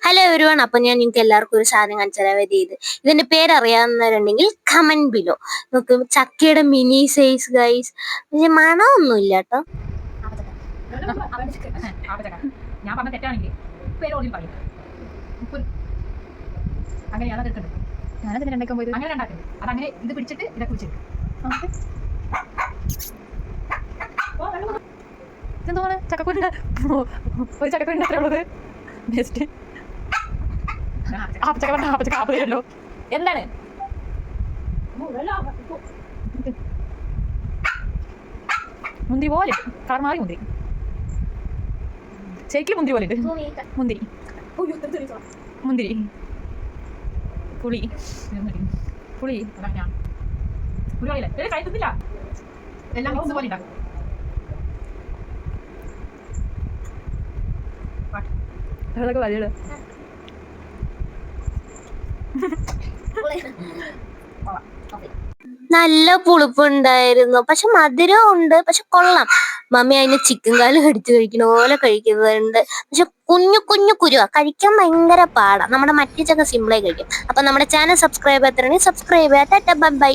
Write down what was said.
Hello everyone, അപ്പൊ ഞാൻ നിങ്ങൾക്ക് എല്ലാവർക്കും ഒരു സാധനം കാണിച്ചു തരാൻ ഇത് ഇതിന്റെ പേരറിയാവുന്നവരുണ്ടെങ്കിൽ കമന്റ് ബിലോ. നോക്ക്, ചക്കയുടെ മിനി സൈസ് ഗൈസ്. പക്ഷെ മണമൊന്നുമില്ല കേട്ടോ. ഞാൻ പറഞ്ഞ തെറ്റാണെങ്കിൽ അങ്ങനെയാണ് എടുക്കുന്നത്. ഞാനതിന് രണ്ടാക്കാൻ പോയത് അങ്ങനെ ഉണ്ടാക്കുന്നത്. അതങ്ങനെ ഇത് പിടിച്ചിട്ട് ഇതൊക്കെ കുടിച്ചെടുക്കും. ഇതെന്താണ് ചക്കക്കുരുണ്ട്? ഒരു ചക്കക്കുരുണ്ട് അത്ര ഉള്ളത്. ബെസ്റ്റ് ആപ്പച്ചക്ക പറഞ്ഞ ആപ്പച്ചക്ക ആപ്പ് തരുമല്ലോ. എന്താണ് മുന്തിരി പോലെ കളർ മാറി മുന്തിരി, ശരിക്കും മുന്തിരി പോലെ ഉണ്ട്. മുന്തിരി മുന്തിരി പുളി പുളി പുളിയില്ല കഴിക്കുന്നില്ല. എല്ലാം മിക്സ് പോലെ ഉണ്ടാക്കും. അതൊക്കെ വലിയ നല്ല പുളിപ്പുണ്ടായിരുന്നു, പക്ഷെ മധുരം ഉണ്ട്. പക്ഷെ കൊള്ളാം. മമ്മി അതിന് ചിക്കൻ കാല് കടിച്ചു കഴിക്കുന്ന പോലെ കഴിക്കുന്നുണ്ട്. പക്ഷെ കുഞ്ഞു കുഞ്ഞു കുരുവാ, കഴിക്കാൻ ഭയങ്കര പാടാ. നമ്മുടെ മറ്റേ ചക്ക സിമ്പിളായി കഴിക്കും. അപ്പൊ നമ്മുടെ ചാനൽ സബ്സ്ക്രൈബ് ചെയ്യാത്തവരാണെങ്കിൽ സബ്സ്ക്രൈബ് ചെയ്യാം. Bye bye.